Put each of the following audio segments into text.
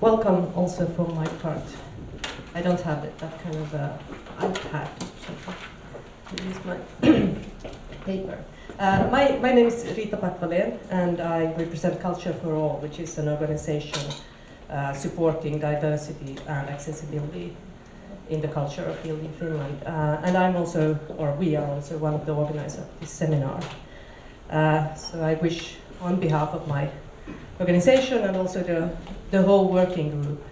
Welcome also from my part. I don't have that kind of iPad or something. I use my paper. My name is Rita Paqvalén, and I represent Culture for All, which is an organization supporting diversity and accessibility in the cultural field in Finland. And I'm also, or we are also, one of the organizers of this seminar. So I wish, on behalf of my organization and also the whole working group,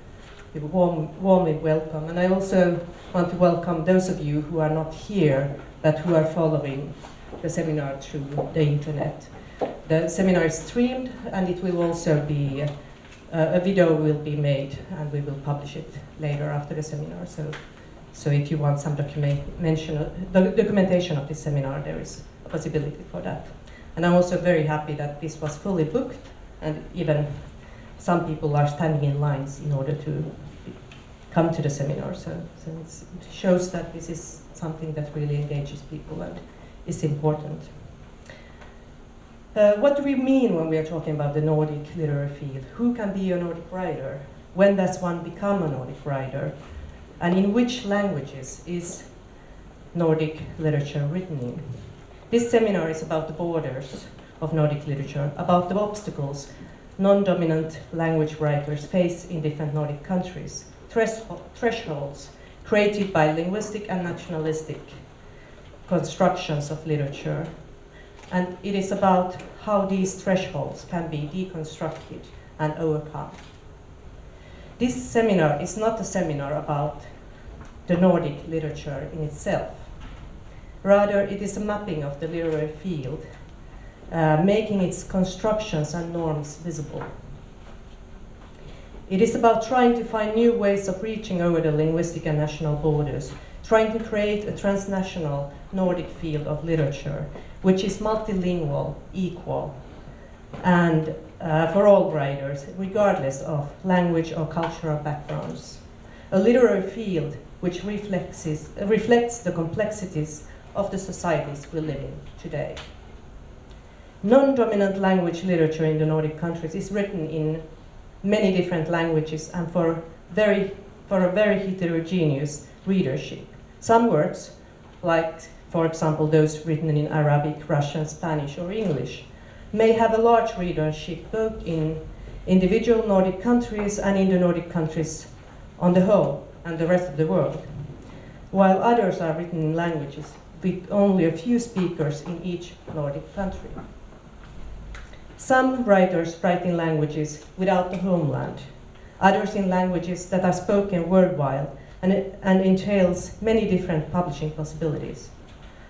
you warmly welcome. And I also want to welcome those of you who are not here, but who are following the seminar through the internet. The seminar is streamed, and it will also be, a video will be made, and we will publish it later after the seminar. So if you want some documentation of this seminar, there is a possibility for that. And I'm also very happy that this was fully booked, and even some people are standing in lines in order to come to the seminar. So it shows that this is something that really engages people and is important. What do we mean when we are talking about the Nordic literary field? Who can be a Nordic writer? When does one become a Nordic writer? And in which languages is Nordic literature written in? This seminar is about the borders of Nordic literature, about the obstacles non-dominant language writers face in different Nordic countries, thresholds created by linguistic and nationalistic constructions of literature. And it is about how these thresholds can be deconstructed and overcome. This seminar is not a seminar about the Nordic literature in itself. Rather, it is a mapping of the literary field, making its constructions and norms visible. It is about trying to find new ways of reaching over the linguistic and national borders, trying to create a transnational Nordic field of literature, which is multilingual, equal, and for all writers, regardless of language or cultural backgrounds. A literary field which reflects the complexities of the societies we live in today. Non-dominant language literature in the Nordic countries is written in many different languages and for a very heterogeneous readership. Some works, like for example those written in Arabic, Russian, Spanish or English, may have a large readership both in individual Nordic countries and in the Nordic countries on the whole and the rest of the world, while others are written in languages with only a few speakers in each Nordic country. Some writers write in languages without the homeland, others in languages that are spoken worldwide and entails many different publishing possibilities.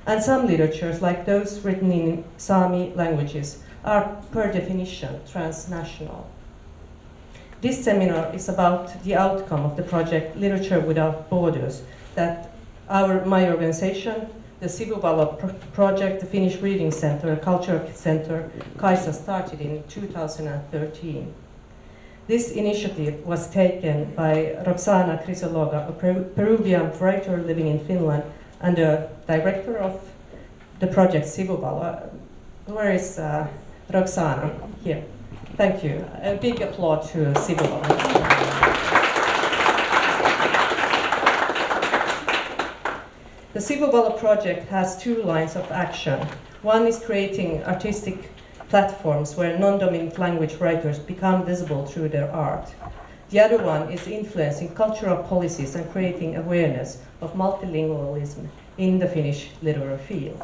And some literatures, like those written in Sami languages, are per definition transnational. This seminar is about the outcome of the project Literature Without Borders that my organization, the Sivuvalo-project, the Finnish Reading Center, Culture Center, Kaisa, started in 2013. This initiative was taken by Roxana Crisologa, a Peruvian writer living in Finland and the director of the project Sivuvalo. Where is Roxana? Here. Thank you. A big applause to Sivuvalo. The Sivuvalo project has two lines of action. One is creating artistic platforms where non-dominant language writers become visible through their art. The other one is influencing cultural policies and creating awareness of multilingualism in the Finnish literary field.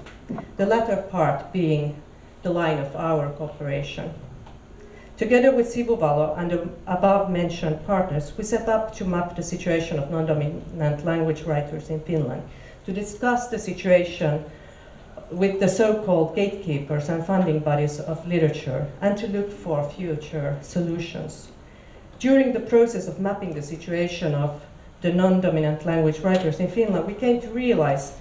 The latter part being the line of our cooperation. Together with Sivuvalo and the above-mentioned partners, we set up to map the situation of non-dominant language writers in Finland, to discuss the situation with the so-called gatekeepers and funding bodies of literature, and to look for future solutions. During the process of mapping the situation of the non-dominant language writers in Finland, we came to realize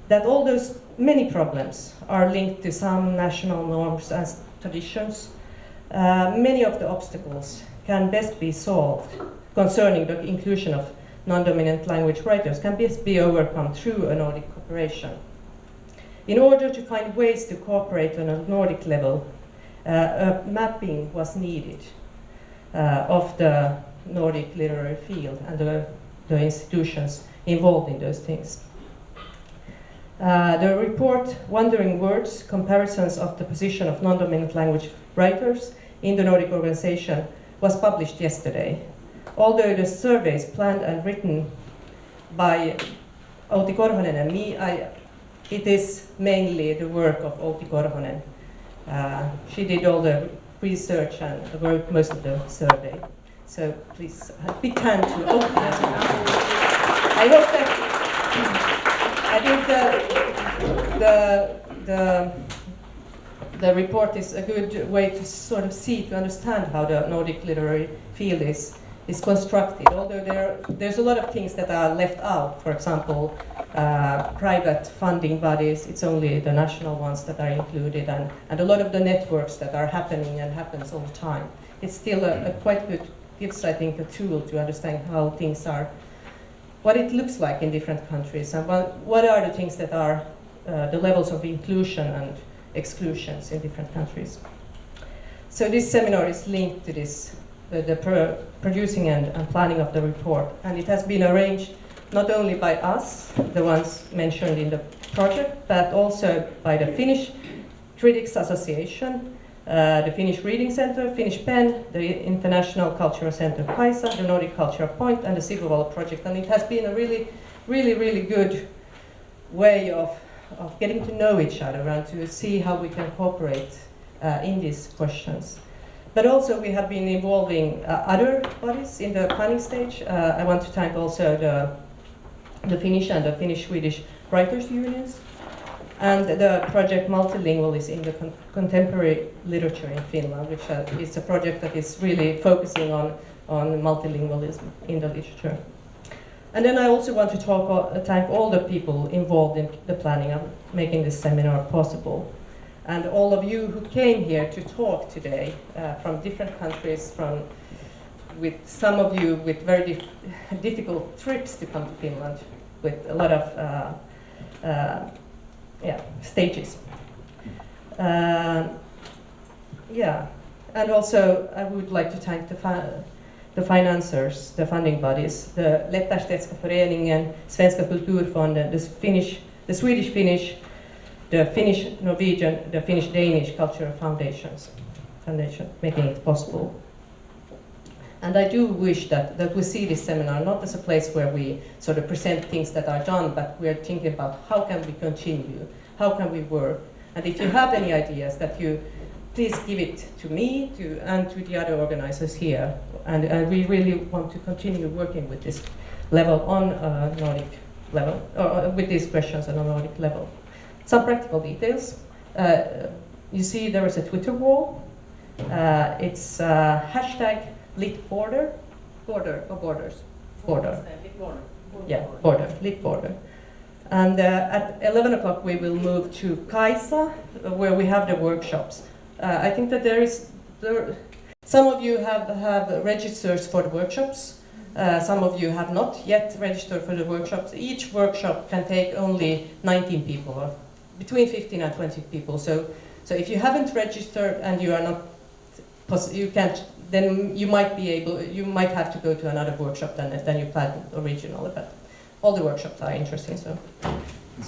that all those many problems are linked to some national norms and traditions. Many of the obstacles can best be solved concerning the inclusion of non-dominant language writers can best be overcome through a Nordic cooperation. In order to find ways to cooperate on a Nordic level, a mapping was needed of the Nordic literary field and the institutions involved in those things. The report, Wandering Words, Comparisons of the Position of Non-Dominant Language Writers in the Nordic Organization, was published yesterday. Although the surveys planned and written by Outi Korhonen and me, it is mainly the work of Outi Korhonen. She did all the research and wrote most of the survey. So please, a big hand to Outi as well. I hope that, I think the report is a good way to sort of to understand how the Nordic literary field is constructed. Although there's a lot of things that are left out. For example, private funding bodies, it's only the national ones that are included, and a lot of the networks that are happening and happens all the time. It's still a quite good, gives I think a tool to understand how things are, what it looks like in different countries, and what are the things that are the levels of inclusion and exclusions in different countries. So this seminar is linked to this, the producing and planning of the report, and it has been arranged not only by us, the ones mentioned in the project, but also by the Finnish Critics Association, the Finnish Reading Center, Finnish PEN, the International Cultural Center Kaisa, the Nordic Cultural Point, and the Sivuvalo-project. And it has been a really good way of getting to know each other and to see how we can cooperate in these questions. But also we have been involving other bodies in the planning stage. I want to thank also the Finnish and the Finnish-Swedish Writers' Unions. And the project Multilingual is in the contemporary literature in Finland, which is a project that is really focusing on multilingualism in the literature. And then I also want to thank all the people involved in the planning of making this seminar possible. And all of you who came here to talk today from different countries, with some of you with very difficult trips to come to Finland, with a lot of stages. And also I would like to thank the financiers, the funding bodies, the Letterstedtska föreningen, Svenska kulturfonden, the Swedish-Finnish, the Finnish-Norwegian, the Finnish-Danish Cultural Foundation, making it possible. And I do wish that we see this seminar not as a place where we sort of present things that are done, but we're thinking about how can we continue, how can we work. And if you have any ideas, that you please give it to me and to the other organizers here. And we really want to continue working with this level on Nordic level, or with these questions on a Nordic level. Some practical details. You see there is a Twitter wall. It's hashtag lit border. Border or borders? Border. Yeah, border, lit border. And at 11 o'clock we will move to Kaisa, where we have the workshops. I think that some of you have registered for the workshops. Some of you have not yet registered for the workshops. Each workshop can take only 19 people, or between 15 and 20 people. So if you haven't registered and you are not, you can't, then you might have to go to another workshop than you planned originally. But all the workshops are interesting, so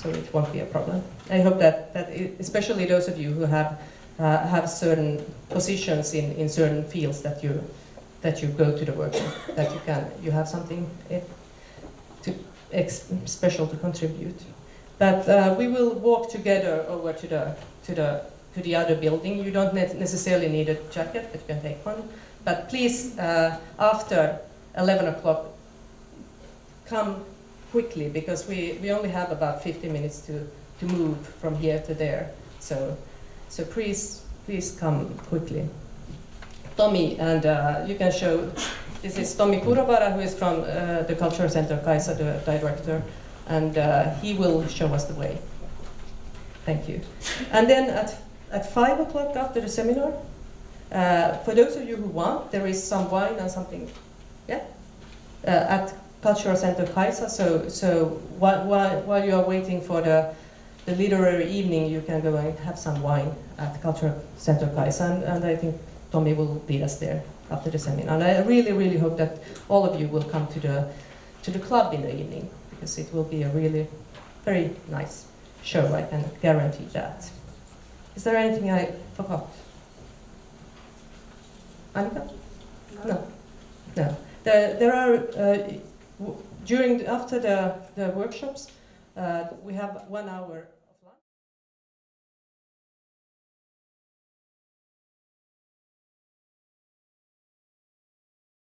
it won't be a problem. I hope that especially those of you who have certain positions in certain fields, that you go to the workshop, that you have something special to contribute. But we will walk together over to the other building. You don't necessarily need a jacket, but you can take one. But please, after 11 o'clock, come quickly, because we only have about 50 minutes to move from here to there. So please come quickly. Tommy, and you can show, this is Tommy Kurovara, who is from the Cultural Center Kaisa, the director, and he will show us the way. Thank you. And then at 5 o'clock after the seminar, for those of you who want, there is some wine and something, at Cultural Center Kaisa. So while you are waiting for the literary evening, you can go and have some wine at Cultural Center Kaisa, and I think Tommy will lead us there after the seminar. And I really, really hope that all of you will come to the club in the evening, because it will be a really very nice show, I can guarantee that. Is there anything I forgot? Annika? No. No. There are, after the workshops, we have 1 hour